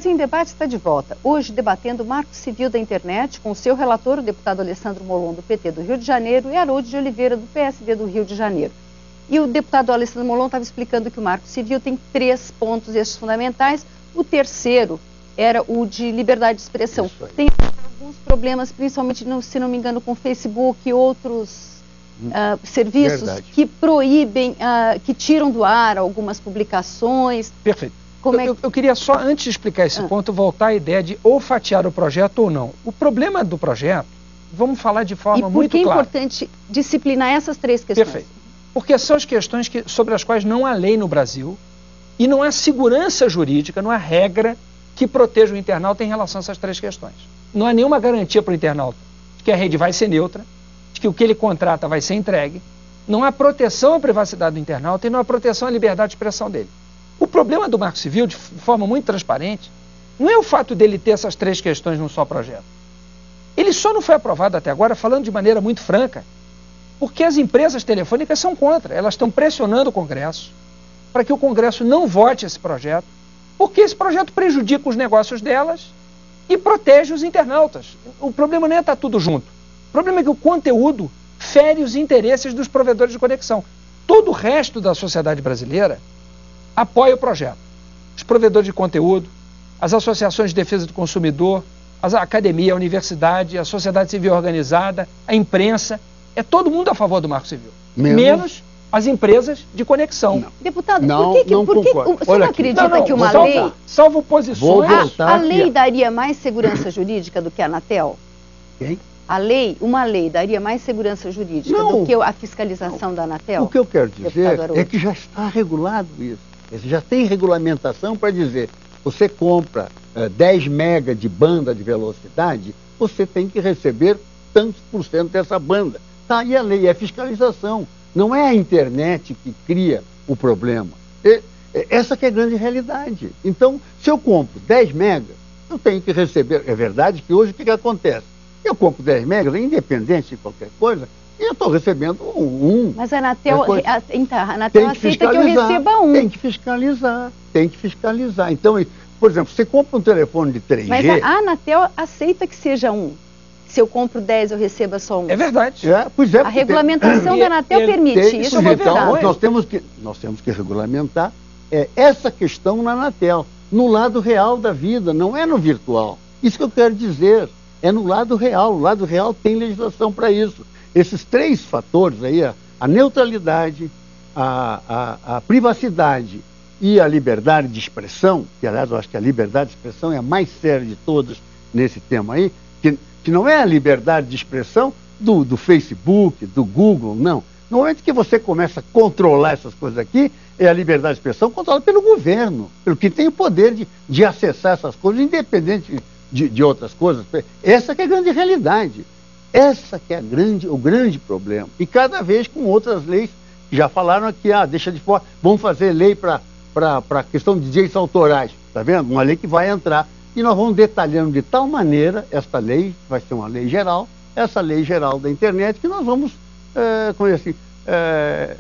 Brasil em Debate está de volta, hoje debatendo o Marco Civil da Internet com o seu relator, o deputado Alessandro Molon, do PT do Rio de Janeiro, e Harold de Oliveira, do PSD do Rio de Janeiro. E o deputado Alessandro Molon estava explicando que o Marco Civil tem 3 pontos estes fundamentais. O terceiro era o de liberdade de expressão. Tem alguns problemas, principalmente, se não me engano, com o Facebook e outros serviços que proíbem, que tiram do ar algumas publicações. Perfeito. Eu queria só, antes de explicar esse ponto, voltar à ideia de ou fatiar o projeto ou não. O problema do projeto, vamos falar de forma muito clara. E por que é importante disciplinar essas 3 questões? Perfeito. Porque são as questões sobre as quais não há lei no Brasil e não há segurança jurídica, não há regra que proteja o internauta em relação a essas 3 questões. Não há nenhuma garantia para o internauta de que a rede vai ser neutra, de que o que ele contrata vai ser entregue. Não há proteção à privacidade do internauta e não há proteção à liberdade de expressão dele. O problema do Marco Civil, de forma muito transparente, não é o fato dele ter essas 3 questões num só projeto. Ele só não foi aprovado até agora, falando de maneira muito franca, porque as empresas telefônicas são contra. Elas estão pressionando o Congresso para que o Congresso não vote esse projeto, porque esse projeto prejudica os negócios delas e protege os internautas. O problema não é estar tudo junto. O problema é que o conteúdo fere os interesses dos provedores de conexão. Todo o resto da sociedade brasileira apoia o projeto. Os provedores de conteúdo, as associações de defesa do consumidor, a academia, a universidade, a sociedade civil organizada, a imprensa, é todo mundo a favor do Marco Civil. Menos as empresas de conexão. Não. Deputado, por que você não acredita que uma lei... Salvo posições... A lei daria mais segurança jurídica do que a Anatel? Quem? Uma lei daria mais segurança jurídica do que a fiscalização da Anatel? O que eu quero dizer é que já está regulado isso. Já tem regulamentação para dizer, você compra 10 mega de banda de velocidade, você tem que receber tantos % dessa banda. Tá aí a lei, é fiscalização. Não é a internet que cria o problema. Essa que é a grande realidade. Então, se eu compro 10 megas, eu tenho que receber... É verdade que hoje o que acontece? Eu compro 10 megas, independente de qualquer coisa, e eu estou recebendo Mas a Anatel, a Anatel aceita que eu receba um. Tem que fiscalizar. Então, por exemplo, você compra um telefone de 3G... Mas a Anatel aceita que seja um. Se eu compro 10, eu receba só um. É verdade. Pois é, a regulamentação da Anatel permite isso. Então, nós temos que regulamentar essa questão na Anatel, no lado real da vida, não é no virtual. Isso que eu quero dizer, é no lado real. O lado real tem legislação para isso. Esses 3 fatores aí, a neutralidade, a privacidade e a liberdade de expressão, que aliás eu acho que a liberdade de expressão é a mais séria de todas nesse tema aí, que não é a liberdade de expressão do Facebook, do Google, não. No momento que você começa a controlar essas coisas aqui, é a liberdade de expressão controlada pelo governo, pelo que tem o poder de acessar essas coisas, independente de outras coisas. Essa que é a grande realidade. Essa que é o grande problema. E cada vez com outras leis, que já falaram aqui, deixa de fora, vamos fazer lei para a questão de direitos autorais. Está vendo? Uma lei que vai entrar. E nós vamos detalhando de tal maneira, esta lei vai ser uma lei geral, essa lei geral da internet, que nós vamos,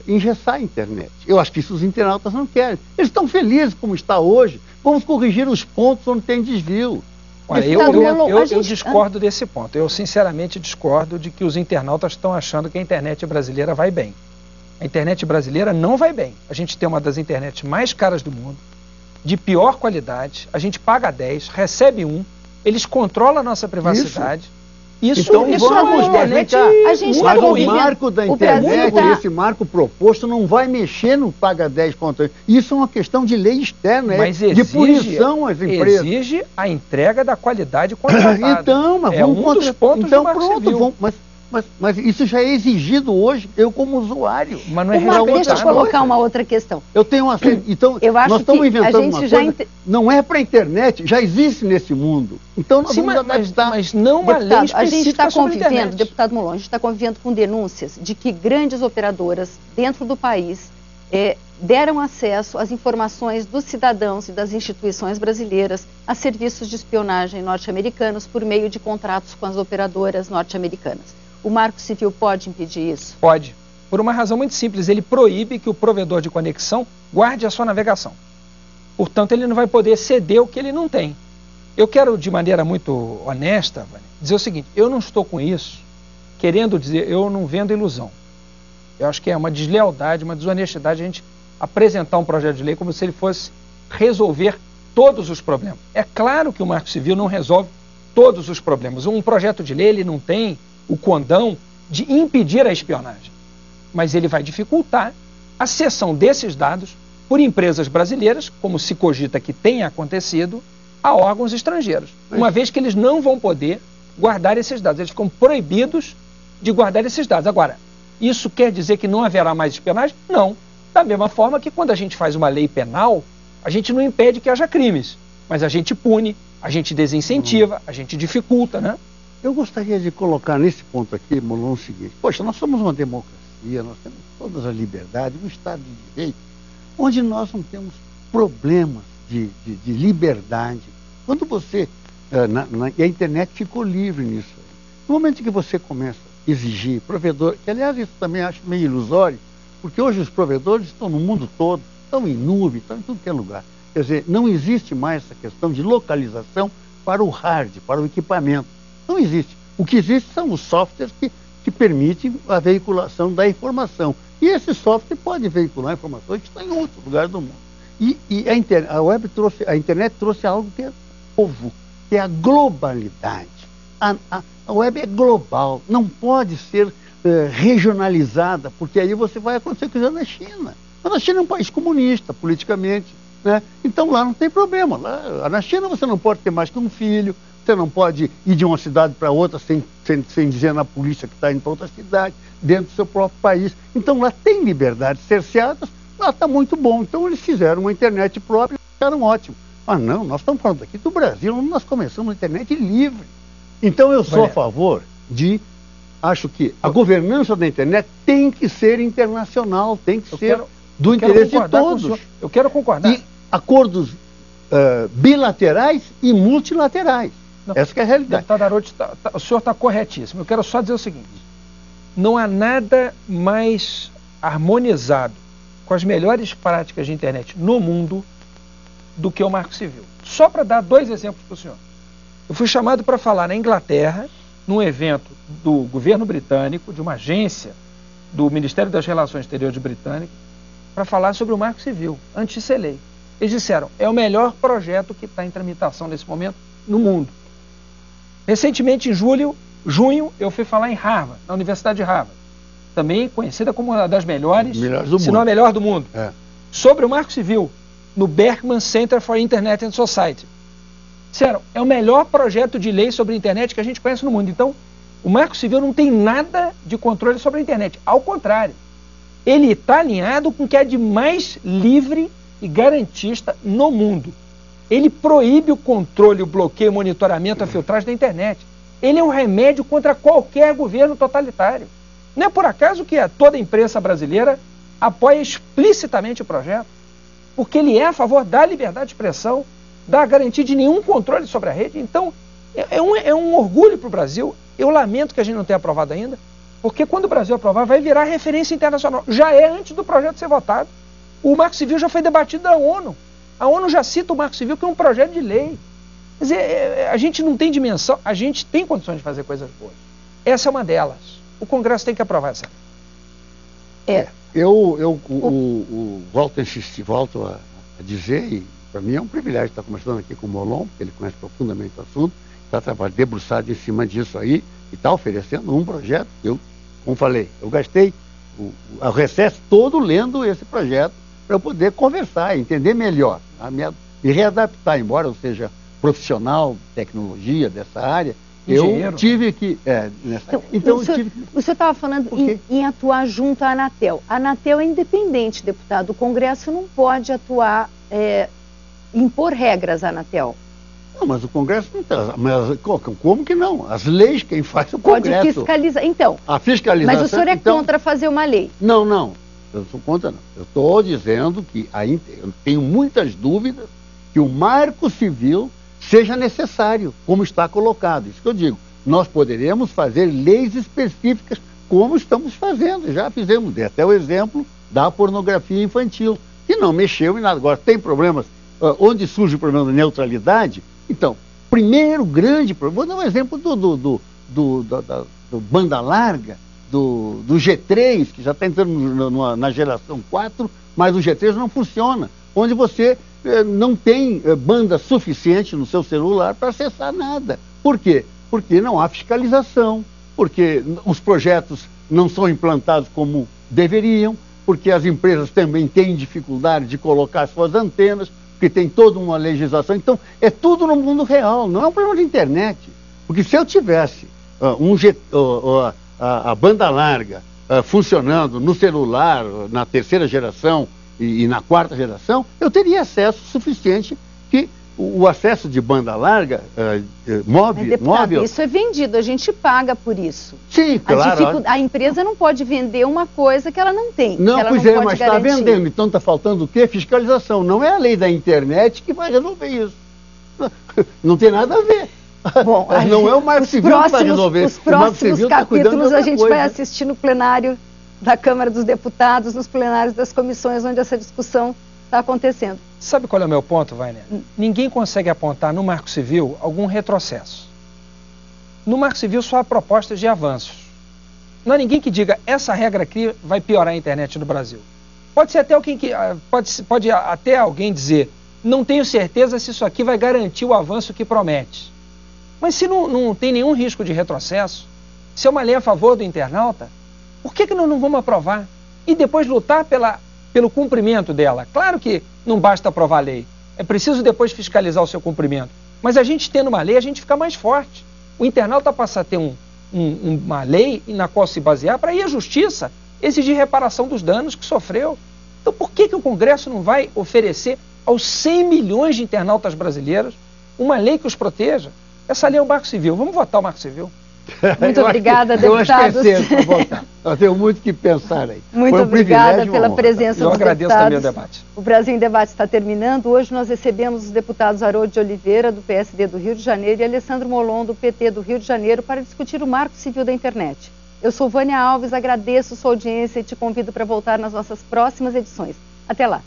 engessar a internet. Eu acho que isso os internautas não querem. Eles estão felizes como está hoje. Vamos corrigir os pontos onde tem desvio. Olha, eu discordo desse ponto. Eu sinceramente discordo de que os internautas estão achando que a internet brasileira vai bem. A internet brasileira não vai bem. A gente tem uma das internets mais caras do mundo, de pior qualidade, a gente paga 10, recebe 1, eles controlam a nossa privacidade. Isso é uma internet... Mas o marco da internet, esse marco proposto, não vai mexer no paga 10 contra... Isso é uma questão de lei externa, de punição às empresas. Exige a entrega da qualidade contratada. Então, mas vamos dos pontos do Marco Civil. Mas isso já é exigido hoje, eu como usuário. Mas não é deixa eu colocar uma outra questão. Eu tenho uma... Então, nós estamos inventando uma coisa, não é para a internet, já existe nesse mundo. Então nós vamos adaptar. Mas não uma lei específica. A gente está convivendo, deputado Molon, a gente está convivendo com denúncias de que grandes operadoras dentro do país deram acesso às informações dos cidadãos e das instituições brasileiras a serviços de espionagem norte-americanos por meio de contratos com as operadoras norte-americanas. O Marco Civil pode impedir isso? Pode. Por uma razão muito simples. Ele proíbe que o provedor de conexão guarde a sua navegação. Portanto, ele não vai poder ceder o que ele não tem. Eu quero, de maneira muito honesta, dizer o seguinte, eu não estou com isso querendo dizer, eu não vendo ilusão. Eu acho que é uma deslealdade, uma desonestidade a gente apresentar um projeto de lei como se ele fosse resolver todos os problemas. É claro que o Marco Civil não resolve todos os problemas. Um projeto de lei ele não tem o condão de impedir a espionagem, mas ele vai dificultar a cessão desses dados por empresas brasileiras, como se cogita que tenha acontecido, a órgãos estrangeiros, uma vez que eles não vão poder guardar esses dados. Eles ficam proibidos de guardar esses dados. Agora, isso quer dizer que não haverá mais espionagem? Não. Da mesma forma que quando a gente faz uma lei penal, a gente não impede que haja crimes, mas a gente pune, a gente desincentiva, a gente dificulta, né? Eu gostaria de colocar nesse ponto aqui, Molon, o seguinte. Poxa, nós somos uma democracia, nós temos todas as liberdades, um Estado de Direito, onde nós não temos problemas de liberdade. Quando você... e a internet ficou livre nisso. No momento que você começa a exigir provedor, que aliás isso também acho meio ilusório, porque hoje os provedores estão no mundo todo, estão em nuvem, estão em tudo que é lugar. Quer dizer, não existe mais essa questão de localização para o hard, para o equipamento. Não existe. O que existe são os softwares que permitem a veiculação da informação. E esse software pode veicular informações que estão em outro lugar do mundo. E a internet trouxe algo que é novo, que é a globalidade. A web é global, não pode ser regionalizada, porque aí você vai acontecer o que aconteceu na China. Mas a China é um país comunista, politicamente, né? Então lá não tem problema. Lá, na China você não pode ter mais que um filho, você não pode ir de uma cidade para outra sem dizer na polícia que está indo para outra cidade, dentro do seu próprio país. Então lá tem liberdades cerceadas, lá está muito bom. Então eles fizeram uma internet própria e ficaram ótimos. Mas não, nós estamos falando aqui do Brasil, onde nós começamos uma internet livre. Então eu sou a favor acho que a governança da internet tem que ser internacional, tem que ser do interesse de todos. Eu quero concordar. E acordos bilaterais e multilaterais. Não, essa que é a realidade. Deputado Arotti, o senhor está corretíssimo. Eu quero só dizer o seguinte, não há nada mais harmonizado com as melhores práticas de internet no mundo do que o Marco Civil. Só para dar 2 exemplos para o senhor. Eu fui chamado para falar na Inglaterra, num evento do governo britânico, de uma agência do Ministério das Relações Exteriores britânico, para falar sobre o Marco Civil, antes de ser lei. Eles disseram, é o melhor projeto que está em tramitação nesse momento no mundo. Recentemente, em junho, eu fui falar em Harvard, na Universidade de Harvard, também conhecida como uma das melhores, se não a melhor do mundo, sobre o Marco Civil, no Berkman Center for Internet and Society. Disseram, é o melhor projeto de lei sobre a internet que a gente conhece no mundo. Então, o Marco Civil não tem nada de controle sobre a internet. Ao contrário, ele está alinhado com o que é de mais livre e garantista no mundo. Ele proíbe o controle, o bloqueio, o monitoramento, a filtragem da internet. Ele é um remédio contra qualquer governo totalitário. Não é por acaso que toda a imprensa brasileira apoia explicitamente o projeto, porque ele é a favor da liberdade de expressão, da garantia de nenhum controle sobre a rede. Então, é um orgulho para o Brasil. Eu lamento que a gente não tenha aprovado ainda, porque quando o Brasil aprovar, vai virar referência internacional. Já é antes do projeto ser votado. O Marco Civil já foi debatido na ONU. A ONU já cita o Marco Civil como um projeto de lei. Quer dizer, a gente não tem dimensão, a gente tem condições de fazer coisas boas. Essa é uma delas. O Congresso tem que aprovar essa lei. Eu volto a dizer, e para mim é um privilégio estar conversando aqui com o Molon, porque ele conhece profundamente o assunto, está trabalhando debruçado em cima disso aí, e está oferecendo um projeto. Como falei, eu gastei o recesso todo lendo esse projeto para eu poder conversar, entender melhor, me readaptar, embora eu seja profissional de tecnologia dessa área, eu tive que... o senhor estava falando em atuar junto à Anatel. A Anatel é independente, deputado. O Congresso não pode atuar, impor regras à Anatel. Não, mas o Congresso não está. Mas como que não? As leis quem faz é o Congresso. Pode fiscalizar. Então, a fiscalização... Mas o senhor é contra fazer uma lei? Não, eu não sou contra, não. Eu estou dizendo que eu tenho muitas dúvidas que o Marco Civil seja necessário, como está colocado. Isso que eu digo. Nós poderemos fazer leis específicas, como estamos fazendo. Já fizemos, dei até o exemplo da pornografia infantil, que não mexeu em nada. Agora, tem problemas, onde surge o problema da neutralidade, então, primeiro grande problema, vou dar um exemplo do banda larga, do G3, que já está entrando na geração 4, mas o G3 não funciona, onde você não tem banda suficiente no seu celular para acessar nada. Por quê? Porque não há fiscalização, porque os projetos não são implantados como deveriam, porque as empresas também têm dificuldade de colocar suas antenas, porque tem toda uma legislação. Então, é tudo no mundo real, não é um problema de internet. Porque se eu tivesse a banda larga funcionando no celular, na terceira geração e na quarta geração, eu teria acesso suficiente, que o acesso de banda larga, móvel... Isso é vendido, a gente paga por isso. Sim, claro. A empresa não pode vender uma coisa que ela não tem. Não, que ela pois não é, pode mas está garantir. vendendo. Então está faltando o quê? Fiscalização. Não é a lei da internet que vai resolver isso. Não tem nada a ver. Bom, não é o Marco Civil que vai resolver. Os próximos capítulos a gente coisa. vai assistir no plenário da Câmara dos Deputados, nos plenários das comissões onde essa discussão está acontecendo. Sabe qual é o meu ponto, Wagner? Ninguém consegue apontar no Marco Civil algum retrocesso. No Marco Civil só há propostas de avanços. Não há ninguém que diga, essa regra aqui vai piorar a internet no Brasil. Pode ser até alguém que pode até alguém dizer, não tenho certeza se isso aqui vai garantir o avanço que promete. Mas se não tem nenhum risco de retrocesso, se é uma lei a favor do internauta, por que nós não vamos aprovar? E depois lutar pelo cumprimento dela. Claro que não basta aprovar a lei, é preciso depois fiscalizar o seu cumprimento. Mas a gente tendo uma lei, a gente fica mais forte. O internauta passa a ter uma lei na qual se basear para ir à justiça exigir reparação dos danos que sofreu. Então por que o Congresso não vai oferecer aos 100 milhões de internautas brasileiros uma lei que os proteja? Essa lei é o Marco Civil. Vamos votar o Marco Civil. Muito obrigada, deputados. Eu acho que é cedo para votar. Nós temos muito o que pensar aí. Muito obrigada pela presença dos deputados. Eu agradeço também o debate. O Brasil em Debate está terminando. Hoje nós recebemos os deputados Haroldo de Oliveira, do PSD do Rio de Janeiro, e Alessandro Molon, do PT do Rio de Janeiro, para discutir o Marco Civil da internet. Eu sou Vânia Alves, agradeço sua audiência e te convido para voltar nas nossas próximas edições. Até lá.